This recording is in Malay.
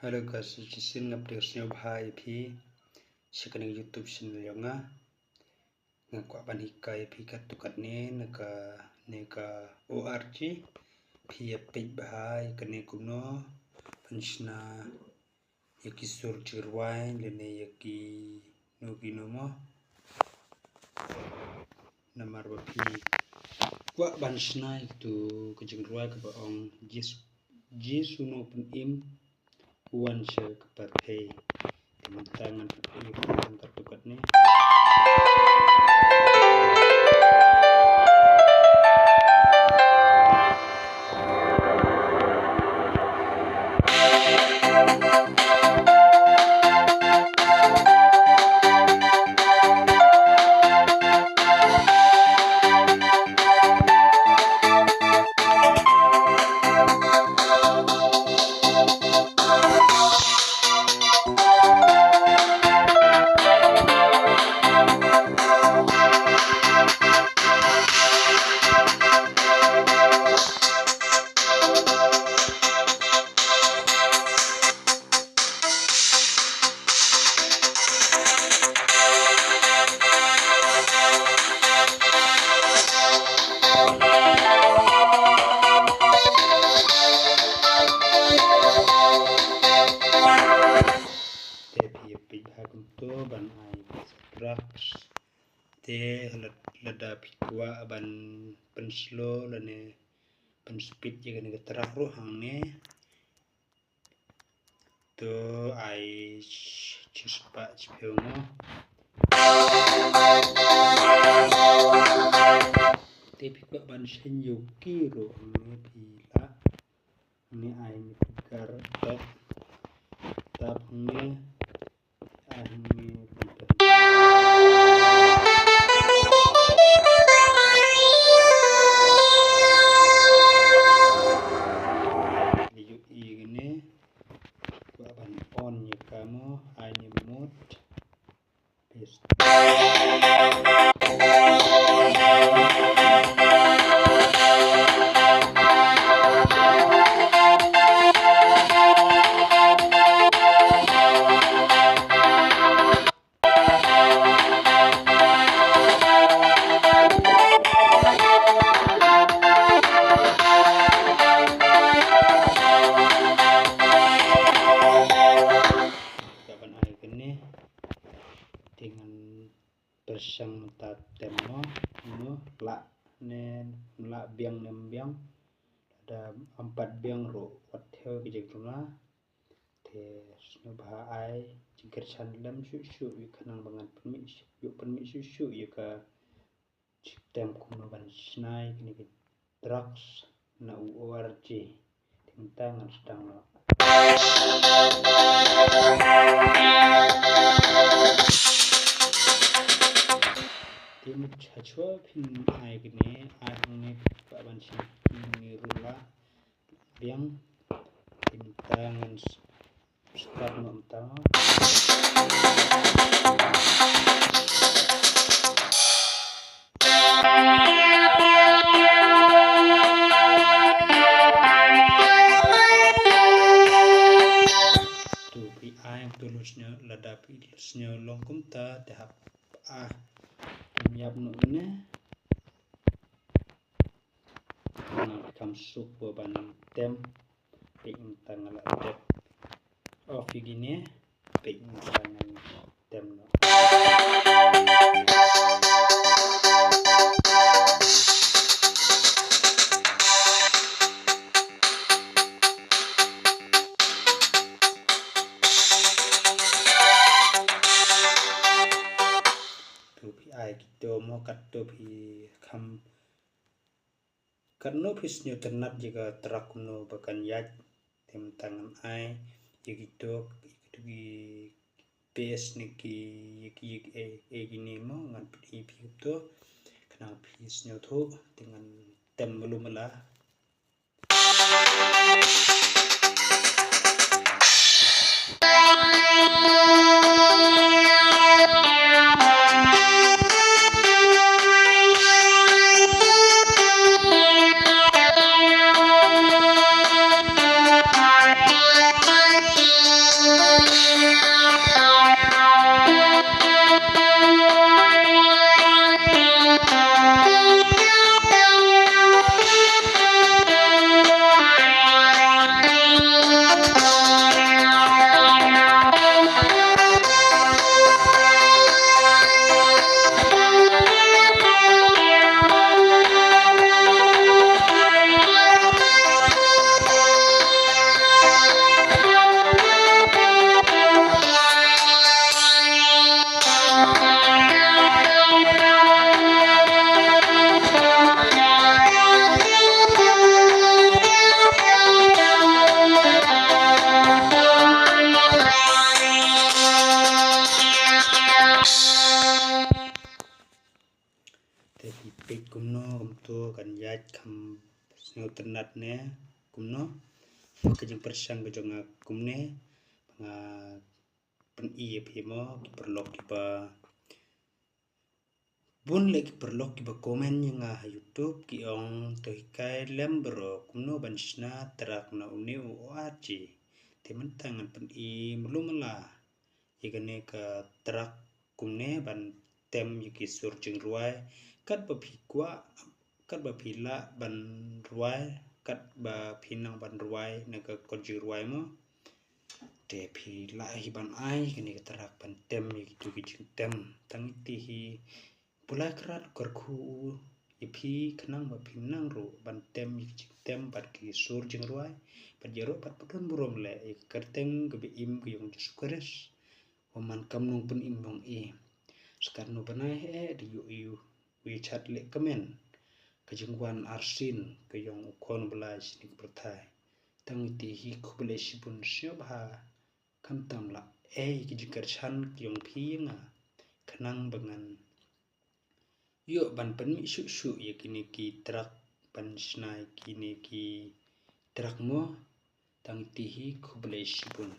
Halo guys, jisin ngupdate snya bhai phi sekening YouTube channel yang ngakwa ban hikai phi kat tukat neka org phi page bhai kene kuno penshna yaki sur jirwai lene yaki nobinomo namar ba phi kwa ban snai tu kejengruai ke baong Jesu no pun im Wan se kepartai tangan angkat tukat ni ban ai drugs te lada pikwa ban penslo lane penspeed jaga ne terak ro hang ne to ai chispa chpelmo te pikwa ban senyoki ro ne pila ne ai ne pikar tap ne on ya kamu hanya mood paste dengan bersang tatemo no la nen la biang nem biang ada 4 biang ro hotel bijekuna te snubha ai jingker chandlam su kanang bangan permit su ka tem kuno ban snai kini drugs na org tintangan sedang lo tim chachwa phin ai gini ai ne pa ban si ni rula biang tintangan start no tama tu pi ai tulusnya ladapi tulusnya longkum ta tahap Miap no ne kam sup ban tem ping tangal adep gini ping tangan tem no ai kita mau kato pi kam karno pisnya ternat jika terak no bahkan yat tem tangan ai gitu di PS niki gini mau ngan pi itu kenal pisnya tuh dengan tem belum lah ayat kam snow ternat ne kumno kejeng persang kejong kumne nga pen iya pimo perlok kiba bun lagi perlok kiba komen nga YouTube ki ong tohikai lembro kumno bansna terak na uni uaci temen tangan pen I melumela igane ka terak kumne ban tem yiki sur jeng ruai kat bapikwa kat bapila ban ruai kat ba pinang ban ruai naga konji ruai mo te pila hi ban ai kini terak ban tem yiki jeng tem tang tihi pulai kerat korku ipi kenang ba pinang ru ban tem yiki tem bat ki sur jeng ruai ban jero bat putun burom le kerteng gebe im kuyong sukares waman kamnung pen im bong I sekarang no banai di yu chat le komen kejengwan arsin keyong ukon belai sini pertai tang tihi kubele sipun siap ha kam tam la kejengkar chan keyong pinga kenang bengan yuk ban pen mi su ya kini ki terak ban snai kini ki terak mo tang tihi kubele sipun